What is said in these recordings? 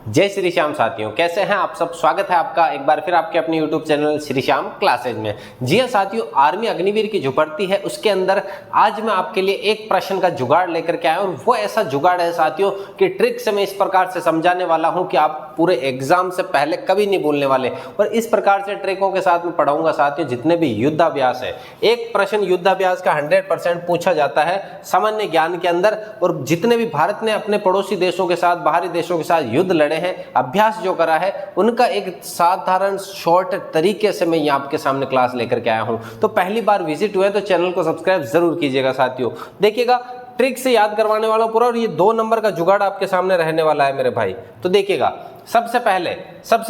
जय श्री श्याम साथियों, कैसे हैं आप सब। स्वागत है आपका एक बार फिर आपके अपने YouTube channel Shri Shyam classes में। जी हाँ साथियों, आर्मी अग्निवीर की जो भर्ती है उसके अंदर आज मैं आपके लिए एक प्रश्न का जुगाड़ लेकर के आया हूं। और वो ऐसा जुगाड़ है साथियों कि ट्रिक से मैं इस प्रकार से समझाने वाला हूं कि आप पूरे एग्जाम से पहले कभी नहीं भूलने वाले। और इस प्रकार से ट्रिकों के साथ में पढ़ाऊंगा साथियों जितने भी युद्धाभ्यास है। एक प्रश्न युद्धाभ्यास का 100% पूछा जाता है सामान्य ज्ञान के अंदर। और जितने भी भारत ने अपने पड़ोसी देशों के साथ, बाहरी देशों के साथ युद्ध लड़े हैं, अभ्यास जो करा है, उनका एक साधारण शॉर्ट तरीके से मैं यहाँ आपके सामने क्लास लेकर के आया हूं। तो पहली बार विजिट हुए तो चैनल को सब्सक्राइब जरूर कीजिएगा साथियों। देखिएगा, ट्रिक से याद करवाने वाला पूरा, और ये 2 नंबर का जुगाड़ आपके सामने रहने वाला है मेरे भाई। तो देखिएगा, सबसे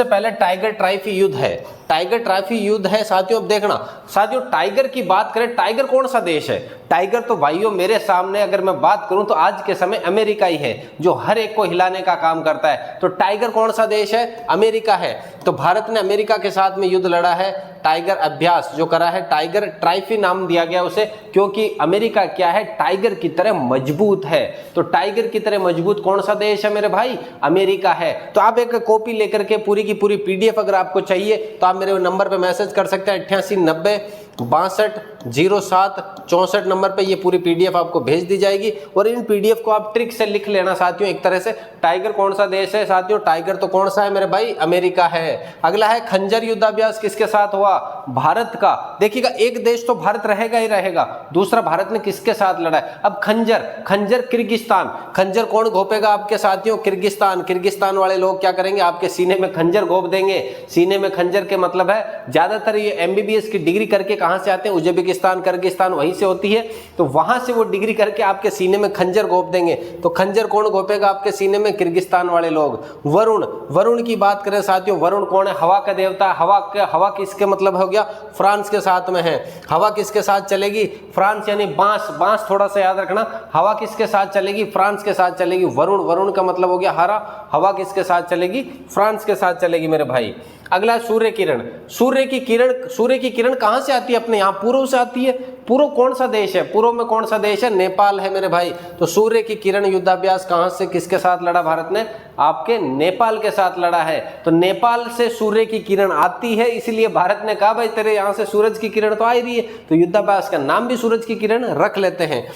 पहले टाइगर ट्रॉफी युद्ध है। टाइगर ट्रॉफी युद्ध है साथियों। अब देखना साथियों, टाइगर की बात करें, टाइगर कौन सा देश है? टाइगर तो भाइयों मेरे सामने अगर मैं बात करूं तो आज के समय अमेरिका ही है, जो हर एक को हिलाने का काम करता है। तो टाइगर कौन सा देश है? अमेरिका है। तो भारत ने अमेरिका के साथ में युद्ध लड़ा है, टाइगर अभ्यास जो करा है, टाइगर ट्रॉफी नाम दिया गया उसे, क्योंकि अमेरिका क्या है, टाइगर की तरह मजबूत है। तो टाइगर की तरह मजबूत कौन सा देश है मेरे भाई? अमेरिका है। तो आप एक कॉपी लेकर के पूरी की पूरी PDF अगर आपको चाहिए तो आप मेरे नंबर पे मैसेज कर सकते हैं। 88 90 62 07 64 नंबर पे ये पूरी PDF आपको भेज दी जाएगी। और इन PDF को आप ट्रिक से लिख लेना साथियों एक तरह से। टाइगर कौन सा देश है साथियों? टाइगर तो कौन सा है मेरे भाई? अमेरिका है। अगला है खंजर युद्धाभ्यास किसके साथ हुआ? भारत का। देखिएगा, एक देश तो भारत रहेगा ही रहेगा, दूसरा भारत ने किसके साथ लड़ा है? अब खंजर किर्गिस्तान। खंजर कौन घोपेगा आपके साथियों? किर्गिस्तान वाले लोग क्या करेंगे? आपके सीने में खंजर घोप देंगे। सीने में खंजर के मतलब है, ज्यादातर ये MBBS की डिग्री करके कहां से आते हैं? उज्बेकिस्तान, किर्गिस्तान, वहीं से होती है। तो वहां से वो डिग्री करके आपके सीने में खंजर घोप देंगे। तो खंजर कौन घोपेगा आपके सीने में? किर्गिस्तान वाले लोग। वरुण की बात करें साथियों, वरुण कौन है? हवा का देवता। हवा किसके मतलब हो गया? फ्रांस के साथ में है। हवा किसके साथ चलेगी? फ्रांस, यानी बांस थोड़ा सा याद रखना। हवा किसके साथ चलेगी? फ्रांस के साथ चलेगी। वरुण का मतलब हो गया हरा। हवा किसके साथ चलेगी? फ्रांस के साथ चलेगी मेरे भाई। अगला सूर्य की किरण कहां से आती है? अपने यहां पूर्व से आती है। पूर्व कौन सा देश है? पूर्व में कौन सा देश है? नेपाल है मेरे भाई। तो सूर्य की किरण युद्धाभ्यास कहां से किसके साथ लड़ा भारत ने? आपके नेपाल के साथ लड़ा है। तो नेपाल से सूर्य की किरण आती है, इसलिए भारत ने कहा भाई तेरे यहां से सूरज की किरण तो आ ही रही है, तो युद्धाभ्यास का नाम भी सूरज की किरण रख लेते हैं।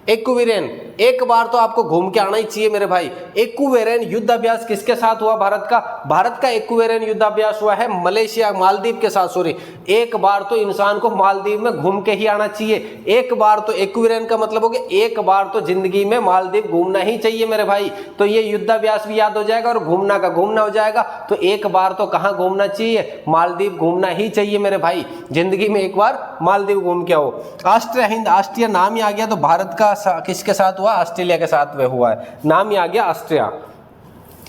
एक्विरेन, एक बार तो आपको घूम के आना ही चाहिए मेरे भाई। एक्विरेन युद्धाभ्यास किसके साथ हुआ भारत का? भारत का एक्विरेन युद्धाभ्यास हुआ है मालदीव के साथ। सॉरी, एक बार तो इंसान को मालदीव में घूम के ही आना चाहिए। एक बार तो एक्विरेन का मतलब हो गया एक बार तो जिंदगी में मालदीव घूमना ही चाहिए मेरे भाई। तो ये युद्धाभ्यास भी याद हो जाएगा और घूमना का घूमना हो जाएगा। तो एक बार तो कहां घूमना चाहिए? मालदीव घूमना ही चाहिए मेरे भाई। जिंदगी में एक बार मालदीव घूम के आओ। ऑस्ट्रिया नाम ही आ गया, तो भारत का किसके साथ हुआ? ऑस्ट्रेलिया के साथ में हुआ है। नाम ही आ गया ऑस्ट्रिया।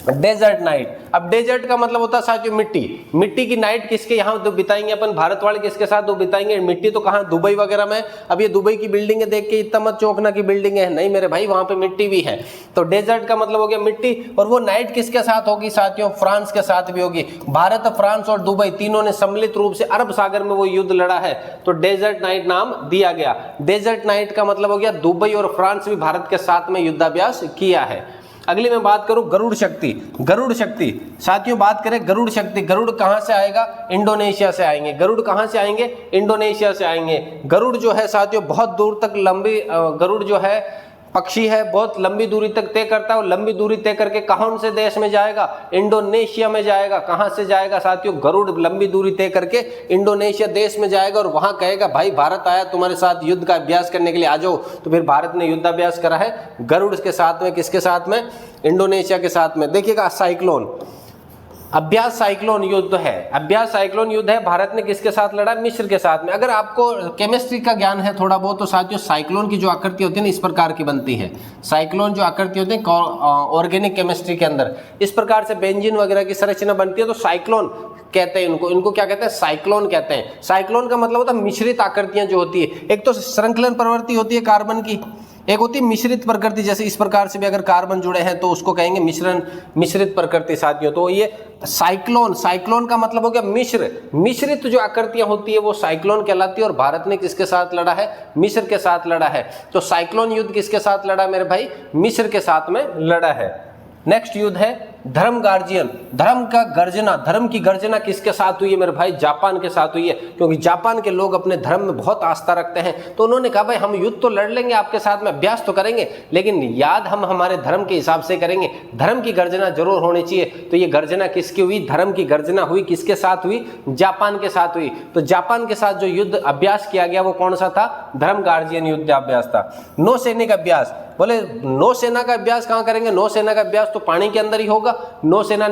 डेजर्ट नाइट, अब डेजर्ट का मतलब होता है साथियों मिट्टी की नाइट किसके यहाँ बिताएंगे अपन? भारत वाले किसके साथ बिताएंगे? मिट्टी तो कहाँ? दुबई वगैरह में। अब ये दुबई की बिल्डिंग देख के इतना मत चौंकना की बिल्डिंग है, नहीं मेरे भाई, वहां पे मिट्टी भी है। तो डेजर्ट का मतलब हो गया मिट्टी। और वो नाइट किसके साथ होगी साथियों? फ्रांस के साथ भी होगी। भारत, फ्रांस और दुबई तीनों ने सम्मिलित रूप से अरब सागर में वो युद्ध लड़ा है, तो डेजर्ट नाइट नाम दिया गया। डेजर्ट नाइट का मतलब हो गया दुबई और फ्रांस भी भारत के साथ में युद्धाभ्यास किया है। अगली मैं बात करूं गरुड़ शक्ति साथियों, बात करें गरुड़ शक्ति। गरुड़ कहां से आएगा? इंडोनेशिया से आएंगे। गरुड़ कहां से आएंगे? इंडोनेशिया से आएंगे। गरुड़ जो है साथियों बहुत दूर तक गरुड़ जो है पक्षी है, बहुत लंबी दूरी तक तय करता है। और लंबी दूरी तय करके कौन से देश में जाएगा? इंडोनेशिया में जाएगा। कहां से जाएगा साथियों? गरुड़ लंबी दूरी तय करके इंडोनेशिया देश में जाएगा और वहां कहेगा भाई भारत आया तुम्हारे साथ युद्ध का अभ्यास करने के लिए, आ जाओ। तो फिर भारत ने युद्धाभ्यास करा है गरुड़ के साथ में। किसके साथ में? इंडोनेशिया के साथ में। देखिएगा, अभ्यास साइक्लोन युद्ध है। भारत ने किसके साथ लड़ा? मिस्र के साथ में। अगर आपको केमिस्ट्री का ज्ञान है थोड़ा बहुत, तो साथियों साइक्लोन की जो आकृति होती है ना, इस प्रकार की बनती है। साइक्लोन जो आकृति होती है ऑर्गेनिक केमिस्ट्री के अंदर इस प्रकार से बेंजीन वगैरह की संरचना बनती है। तो साइक्लोन कहते हैं इनको क्या कहते हैं? साइक्लोन कहते हैं। साइक्लोन का मतलब होता है मिश्रित आकृतियां जो होती है। एक तो श्रृंखलन प्रवृत्ति होती है कार्बन की, एक होती है मिश्रित प्रकृति। जैसे इस प्रकार से भी अगर कार्बन जुड़े हैं तो उसको कहेंगे मिश्रित प्रकृति साथियों। तो ये साइक्लोन का मतलब हो गया मिश्रित जो आकृतियां होती है वो साइक्लोन कहलाती है। और भारत ने किसके साथ लड़ा है? मिस्र के साथ लड़ा है। तो साइक्लोन युद्ध किसके साथ लड़ा मेरे भाई? मिस्र के साथ में लड़ा है। नेक्स्ट युद्ध है धर्म गार्जियन, धर्म का गर्जना, धर्म की गर्जना किसके साथ हुई है मेरे भाई? जापान के साथ हुई है, क्योंकि जापान के लोग अपने धर्म में बहुत आस्था रखते हैं। तो उन्होंने कहा भाई हम युद्ध तो लड़ लेंगे आपके साथ में, अभ्यास तो करेंगे, लेकिन याद हम हमारे धर्म के हिसाब से करेंगे, धर्म की गर्जना जरूर होनी चाहिए। तो ये गर्जना किसकी हुई? धर्म की गर्जना हुई। किसके साथ हुई? जापान के साथ हुई। तो जापान के साथ जो युद्ध अभ्यास किया गया वो कौन सा था? धर्म गार्जियन युद्ध अभ्यास था। नौसैनिक अभ्यास, बोले नौसेना का अभ्यास कहाँ करेंगे? नौसेना का अभ्यास तो पानी के अंदर ही होगा, नौसेना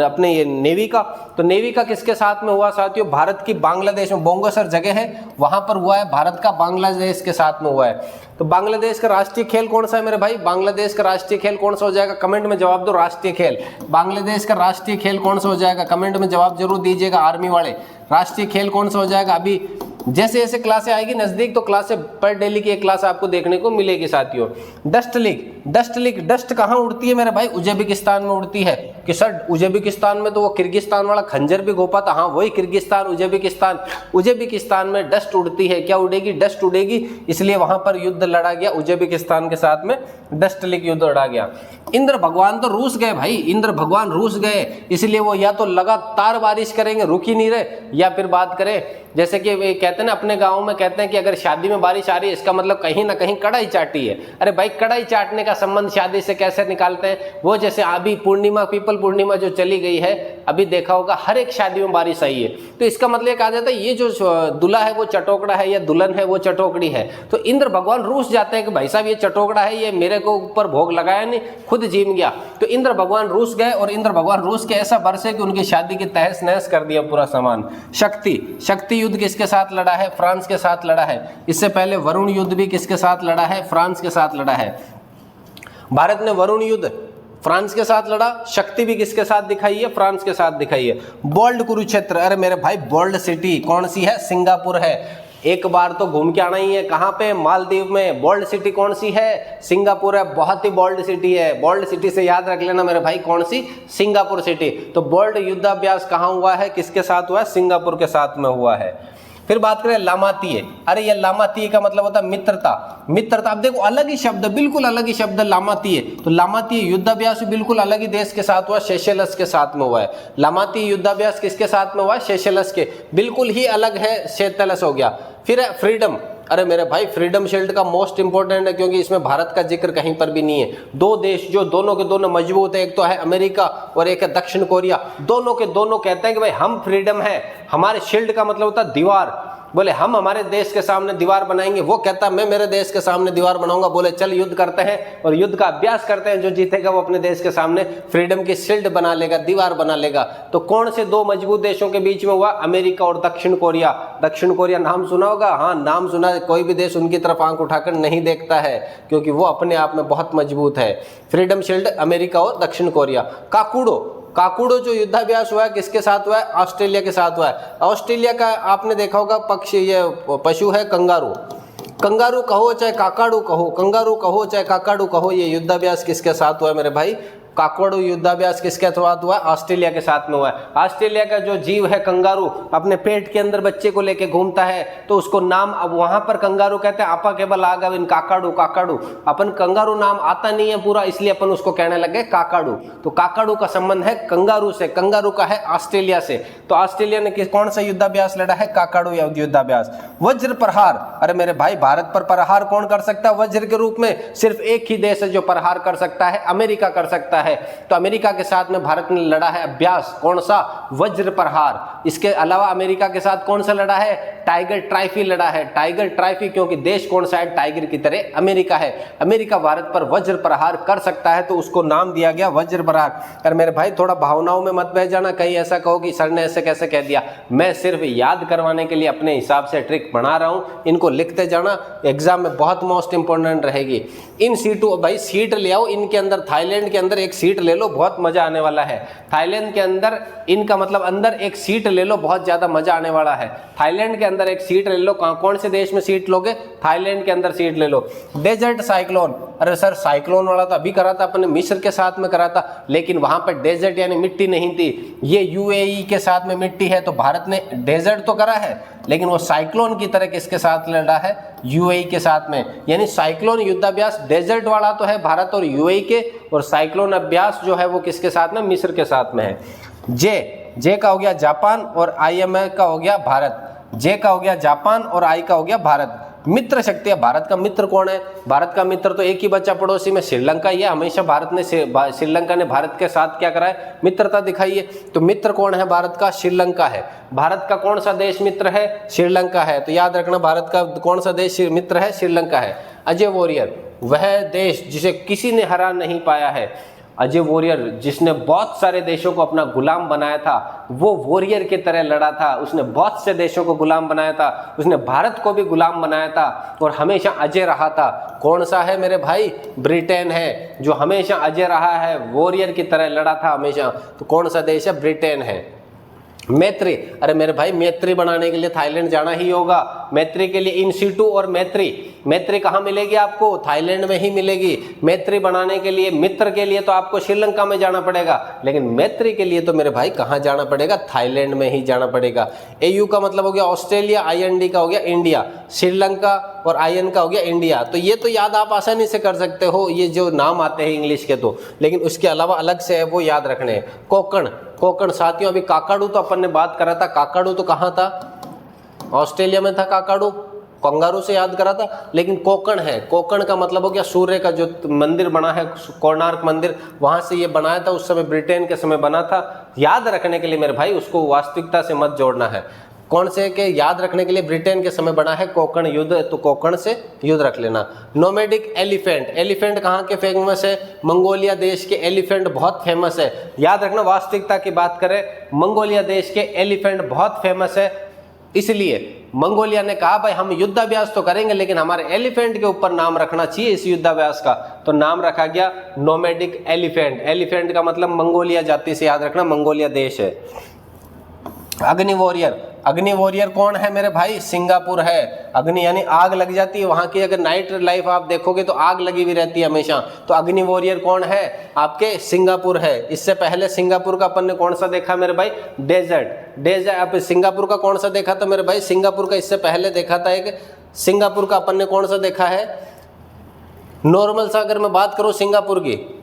अपने ये नेवी का। तो नेवी का किसके साथ में हुआ साथियों? भारत की बांग्लादेश में बोंगोसर जगह है, वहां पर हुआ है। भारत का बांग्लादेश के साथ में हुआ है। तो बांग्लादेश का राष्ट्रीय खेल कौन सा है मेरे भाई? बांग्लादेश का राष्ट्रीय खेल कौन सा हो जाएगा? कमेंट में जवाब दो, राष्ट्रीय खेल। बांग्लादेश का राष्ट्रीय खेल कौन सा हो जाएगा? कमेंट में जवाब जरूर दीजिएगा आर्मी वाले। राष्ट्रीय खेल कौन सा हो जाएगा? अभी जैसे जैसे क्लासें आएगी नजदीक तो क्लासें पर डेली की एक क्लास आपको देखने को मिलेगी साथियों। Dust league, dust league, dust कहाँ उड़ती है मेरे भाई? उज्बेकिस्तान में उड़ती है। कि सर उज्बेकिस्तान में तो वो किर्गिस्तान वाला खंजर भी घोपा था। हाँ वही किर्गिस्तान, उज्बेकिस्तान। उज्बेकिस्तान में डस्ट उड़ती है। क्या उड़ेगी? डस्ट उड़ेगी, इसलिए वहां पर युद्ध लड़ा गया उज्बेकिस्तान के साथ में, डस्ट लीग युद्ध लड़ा गया। इंद्र भगवान तो रूस गए भाई, इंद्र भगवान रूस गए, इसलिए वो या तो लगातार बारिश करेंगे, रुक ही नहीं रहे, या फिर बात करें जैसे कि वे कहते हैं ना अपने गांव में, कहते हैं कि अगर शादी में बारिश आ रही है इसका मतलब कहीं ना कहीं कड़ाई चाटी है। अरे भाई कड़ाई चाटने का संबंध शादी से कैसे निकालते हैं? वो जैसे अभी पूर्णिमा, पीपल पूर्णिमा जो चली गई है, अभी देखा होगा हर एक शादी में बारिश आई है, तो इसका मतलब ये कहा जाता है ये जो दूल्हा है वो चटोकड़ा है या दुल्हन है वो चटोकड़ी है। तो इंद्र भगवान रूस जाते हैं कि भाई साहब ये चटोकड़ा है, ये मेरे को ऊपर भोग लगाया नहीं, खुद जीम गया। तो इंद्र भगवान रूस गए और इंद्र भगवान रूस के ऐसा बरसे कि उनकी शादी की तहस नहस कर दिया पूरा सामान। शक्ति, शक्ति युद्ध किसके साथ लड़ा है? फ्रांस के साथ लड़ा है। इससे पहले वरुण युद्ध भी किसके साथ लड़ा है? फ्रांस के साथ लड़ा है। भारत ने वरुण युद्ध फ्रांस के साथ लड़ा, शक्ति भी किसके साथ दिखाई है? फ्रांस के साथ दिखाई है। बोल्ड कुरुक्षेत्र, अरे मेरे भाई बोल्ड सिटी कौन सी है? सिंगापुर है। एक बार तो घूम के आना ही है। कहाँ पे? मालदीव में। बोल्ड सिटी कौन सी है? सिंगापुर है। बहुत ही बोल्ड सिटी है। बोल्ड सिटी से याद रख लेना मेरे भाई, कौन सी? Singapore city. तो बोल्ड युद्धाभ्यास कहाँ हुआ है? किसके साथ हुआ है? सिंगापुर के साथ में हुआ है। फिर बात करें लामातीय, अरे ये लामातीय का मतलब होता है मित्रता। मित्रता, अब देखो अलग ही शब्द, बिल्कुल अलग ही शब्द लामातीय। तो लामातीय युद्धाभ्यास बिल्कुल अलग ही देश के साथ हुआ, सेशेल्स के साथ में हुआ है। लामातीय युद्धाभ्यास किसके साथ में हुआ है? सेशेल्स के, बिल्कुल ही अलग है, सेशेल्स हो गया। फिर है फ्रीडम, अरे मेरे भाई फ्रीडम शील्ड का मोस्ट इंपोर्टेंट है, क्योंकि इसमें भारत का जिक्र कहीं पर भी नहीं है। दो देश जो दोनों के दोनों मजबूत है, एक तो है अमेरिका और एक है दक्षिण कोरिया। दोनों के दोनों कहते हैं कि भाई हम फ्रीडम है। हमारे शील्ड का मतलब होता है दीवार। बोले हम हमारे देश के सामने दीवार बनाएंगे, वो कहता मैं मेरे देश के सामने दीवार बनाऊंगा। बोले चल युद्ध करते हैं और युद्ध का अभ्यास करते हैं, जो जीतेगा वो अपने देश के सामने फ्रीडम की शील्ड बना लेगा, दीवार बना लेगा। तो कौन से दो मजबूत देशों के बीच में हुआ? अमेरिका और दक्षिण कोरिया। दक्षिण कोरिया नाम सुना होगा, हाँ नाम सुना। कोई भी देश उनकी तरफ आंख उठाकर नहीं देखता है, क्योंकि वो अपने आप में बहुत मजबूत है। फ्रीडम शील्ड अमेरिका और दक्षिण कोरिया। काकुडो, काकुडो जो युद्धाभ्यास हुआ है किसके साथ हुआ है? ऑस्ट्रेलिया के साथ हुआ है। ऑस्ट्रेलिया का आपने देखा होगा पक्षी, ये पशु है कंगारू। कंगारू कहो चाहे काकाडू कहो, कंगारू कहो चाहे काकाडू कहो, ये युद्धाभ्यास किसके साथ हुआ है मेरे भाई? काकोडू युद्धाभ्यास किसके साथ हुआ? ऑस्ट्रेलिया के साथ में हुआ है। ऑस्ट्रेलिया का जो जीव है कंगारू, अपने पेट के अंदर बच्चे को लेके घूमता है, तो उसको नाम अब वहां पर कंगारू कहते हैं आपा केवल आगा इन काकाडू। काकाडू अपन कंगारू नाम आता नहीं है पूरा, इसलिए अपन उसको कहने लगे काकाडू। तो काकाडू का संबंध है कंगारू से, कंगारू का है ऑस्ट्रेलिया से। तो ऑस्ट्रेलिया ने कौन सा युद्धाभ्यास लड़ा है? काकाडू युद्धाभ्यास। वज्र प्रहार, अरे मेरे भाई भारत पर प्रहार कौन कर सकता है वज्र के रूप में? सिर्फ एक ही देश है जो प्रहार कर सकता है, अमेरिका कर सकता है। तो अमेरिका के साथ में भारत ने लड़ा है अभ्यास, कौन सा? वज्र प्रहार। इसके अलावा अमेरिका के साथ कौन सा लड़ा है? टाइगर ट्राइफी लड़ा है। टाइगर ट्राइफी, क्योंकि देश कौन सा है? टाइगर की तरह अमेरिका है। अमेरिका भारत पर वज्र प्रहार कर सकता है, तो उसको नाम दिया गया वज्र प्रहार। अरे मेरे भाई थोड़ा भावनाओं में मत बह जाना, कहीं ऐसा कहो कि सर ने ऐसे कैसे कह दिया। मैं सिर्फ याद करवाने के लिए अपने हिसाब से ट्रिक बना रहा हूं, इनको लिखते जाना, एग्जाम में बहुत मोस्ट इंपोर्टेंट रहेगी। इन सीटों, भाई सीट ले आओ इनके अंदर, थाईलैंड के अंदर एक सीट ले लो, बहुत मजा आने वाला है। थाईलैंड के अंदर, इनका मतलब अंदर एक सीट ले लो, बहुत ज्यादा मजा आने वाला है। थाईलैंड के अंदर एक सीट ले लो। कौन से देश में सीट लोगे? थाईलैंड के अंदर सीट ले लो। डेजर्ट साइक्लोन, अरे सर साइक्लोन वाला तो अभी करा था अपने मिस्र के साथ में करा था, लेकिन वहां पर डेजर्ट यानी मिट्टी नहीं थी। ये यूएई के साथ में मिट्टी है, तो भारत ने डेजर्ट तो करा है लेकिन वो साइक्लोन की तरह किसके साथ लड़ा है, यूएई के साथ में। यानी साइक्लोन युद्धाभ्यास डेजर्ट वाला तो है भारत और यूएई के, और साइक्लोन अभ्यास जो है वो किसके साथ में, मिस्र के साथ में है। जे का हो गया जापान और IMA का हो गया भारत। जे का हो गया जापान और आई का हो गया भारत। मित्र शक्ति है, भारत का मित्र कौन है, भारत का मित्र तो एक ही बच्चा पड़ोसी में श्रीलंका ही है। हमेशा भारत ने श्रीलंका ने भारत के साथ क्या करा है, मित्रता दिखाई है। तो मित्र कौन है भारत का, श्रीलंका है। भारत का कौन सा देश मित्र है, श्रीलंका है। तो याद रखना भारत का कौन सा देश मित्र है, श्रीलंका है। अजय वॉरियर वह देश जिसे किसी ने हरा नहीं पाया है। अजय वॉरियर जिसने बहुत सारे देशों को अपना गुलाम बनाया था, वो वॉरियर की तरह लड़ा था। उसने बहुत से देशों को गुलाम बनाया था, उसने भारत को भी गुलाम बनाया था और हमेशा अजय रहा था। कौन सा है मेरे भाई, ब्रिटेन है, जो हमेशा अजय रहा है, वॉरियर की तरह लड़ा था हमेशा। तो कौन सा देश है, ब्रिटेन है। मैत्री, अरे मेरे भाई मैत्री बनाने के लिए थाईलैंड जाना ही होगा। मैत्री के लिए इन सीटू और मैत्री कहाँ मिलेगी आपको, थाईलैंड में ही मिलेगी। मैत्री बनाने के लिए, मित्र के लिए तो आपको श्रीलंका में जाना पड़ेगा, लेकिन मैत्री के लिए तो मेरे भाई कहाँ जाना पड़ेगा, थाईलैंड में ही जाना पड़ेगा। AU का मतलब हो गया ऑस्ट्रेलिया, IND का हो गया इंडिया, श्रीलंका और IN का हो गया इंडिया। तो ये तो याद आप आसानी से कर सकते हो, ये जो नाम आते हैं इंग्लिश के, तो लेकिन उसके अलावा अलग से है वो याद रखने हैं। कोकण साथियों, अभी काकाडू तो अपन ने बात करा था। काकाडू तो कहाँ था, ऑस्ट्रेलिया में था काकाडू, कंगारू से याद करा था। लेकिन कोकण है, कोकण का मतलब हो गया सूर्य का जो मंदिर बना है, कोणार्क मंदिर, वहां से ये बनाया था। उस समय ब्रिटेन के समय बना था। याद रखने के लिए मेरे भाई उसको वास्तविकता से मत जोड़ना है। कौन से के याद रखने के लिए, ब्रिटेन के समय बना है कोकण युद्ध, तो कोकण से युद्ध रख लेना। नोमैडिक एलिफेंट कहाँ के फेमस है, मंगोलिया देश के एलिफेंट बहुत फेमस है। याद रखना, वास्तविकता की बात करें, मंगोलिया देश के एलिफेंट बहुत फेमस है। इसलिए मंगोलिया ने कहा भाई हम युद्धाभ्यास तो करेंगे लेकिन हमारे एलिफेंट के ऊपर नाम रखना चाहिए इस युद्धाभ्यास का, तो नाम रखा गया नोमैडिक एलिफेंट। एलिफेंट का मतलब मंगोलिया जाति से याद रखना, मंगोलिया देश है। अग्नि वॉरियर कौन है मेरे भाई, सिंगापुर है। अग्नि यानी आग लग जाती है, वहां की अगर नाइट लाइफ आप देखोगे तो आग लगी हुई रहती है हमेशा। तो अग्नि वॉरियर कौन है आपके, सिंगापुर है। इससे पहले सिंगापुर का अपन ने कौन सा देखा मेरे भाई, डेजर्ट। अब सिंगापुर का कौन सा देखा था मेरे भाई, सिंगापुर का इससे पहले देखा था एक, सिंगापुर का अपन ने कौन सा देखा है, नॉर्मल सा अगर मैं बात करूं सिंगापुर की,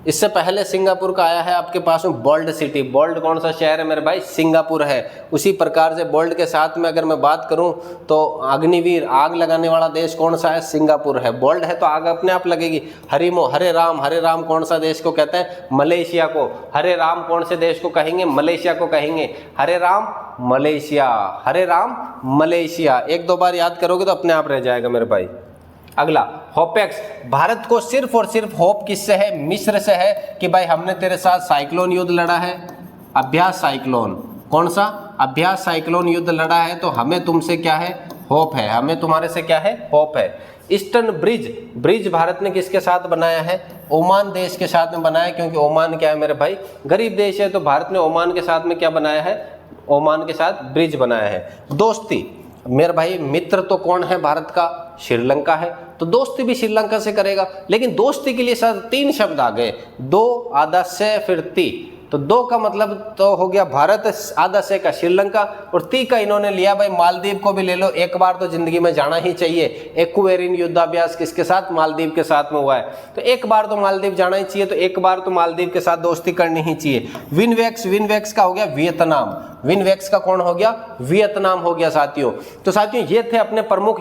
इससे पहले सिंगापुर का आया है आपके पास में बोल्ड सिटी। बोल्ड कौन सा शहर है मेरे भाई, सिंगापुर है। उसी प्रकार से बोल्ड के साथ में अगर मैं बात करूं तो अग्निवीर, आग लगाने वाला देश कौन सा है, सिंगापुर है। बोल्ड है तो आग अपने आप लगेगी। हरे राम कौन सा देश को कहते हैं, मलेशिया को। हरे राम कौन से देश को कहेंगे, मलेशिया को कहेंगे। हरे राम मलेशिया। एक दो बार याद करोगे तो अपने आप रह जाएगा मेरे भाई। अगला होपेक्स, भारत को सिर्फ और सिर्फ होप किससे है, मिस्र से है कि भाई हमने तेरे साथ साइक्लोन युद्ध लड़ा है, अभ्यास साइक्लोन। कौन सा, अभ्यास साइक्लोन युद्ध लड़ा है, तो हमें तुमसे क्या है, होप है। हमें तुम्हारे से क्या है, होप है। ईस्टर्न ब्रिज भारत ने किसके साथ बनाया है, ओमान देश के साथ में बनाया, क्योंकि ओमान क्या है मेरे भाई, गरीब देश है। तो भारत ने ओमान के साथ में क्या बनाया है, ओमान के साथ ब्रिज बनाया है। दोस्ती मेरे भाई, मित्र तो कौन है भारत का, श्रीलंका है, तो दोस्ती भी श्रीलंका से करेगा। लेकिन दोस्ती के लिए सर 3 शब्द आ गए, 2 आधा से फिर ती। तो 2 का मतलब तो हो गया भारत, आधा से का श्रीलंका, और 3 का इन्होंने लिया भाई मालदीव को भी ले लो। एक बार तो जिंदगी में जाना ही चाहिए। एक्वेरिन युद्धाभ्यास किसके साथ, मालदीव के साथ में हुआ है, तो एक बार तो मालदीव जाना ही चाहिए। तो एक बार तो मालदीव के साथ दोस्ती करनी ही चाहिए। विनवेक्स का हो गया वियतनाम। विनवेक्स का कौन हो गया, वियतनाम हो गया साथियों। तो साथियों ये थे अपने प्रमुख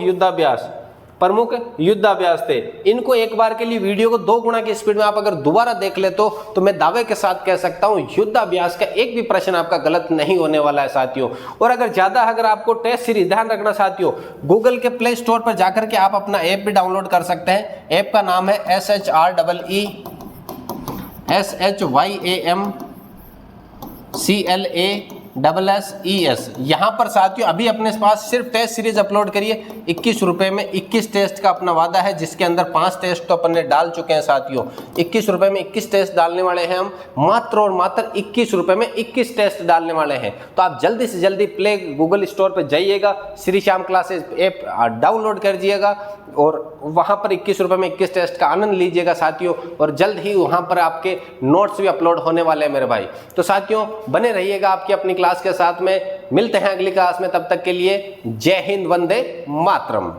युद्धाभ्यास थे। इनको एक बार के लिए वीडियो को 2 गुना की स्पीड में आप अगर दोबारा देख ले तो मैं दावे के साथ कह सकता हूं युद्धाभ्यास का एक भी प्रश्न आपका गलत नहीं होने वाला है साथियों। और अगर आपको टेस्ट सीरीज, ध्यान रखना साथियों, गूगल के प्ले स्टोर पर जाकर के आप अपना ऐप भी डाउनलोड कर सकते हैं। ऐप का नाम है SHREESHYAMCLA SSES। यहाँ पर साथियों अभी अपने पास सिर्फ टेस्ट सीरीज अपलोड करिए 21 रुपए में। 21 टेस्ट का अपना वादा है, जिसके अंदर 5 टेस्ट तो अपन ने डाल चुके हैं साथियों। 21 रुपए में 21 टेस्ट डालने वाले हैं हम, मात्र और मात्र 21 रुपए में 21 टेस्ट डालने वाले हैं। तो आप जल्दी से जल्दी प्ले गूगल स्टोर पर जाइएगा, Shri Shyam classes app download कर दीजिएगा और वहां पर 21 रुपए में 21 टेस्ट का आनंद लीजिएगा साथियों। और जल्द ही वहां पर आपके नोट्स भी अपलोड होने वाले हैं मेरे भाई। तो साथियों बने रहिएगा आपकी अपनी क्लास के साथ में। मिलते हैं अगली क्लास में, तब तक के लिए जय हिंद, वंदे मातरम।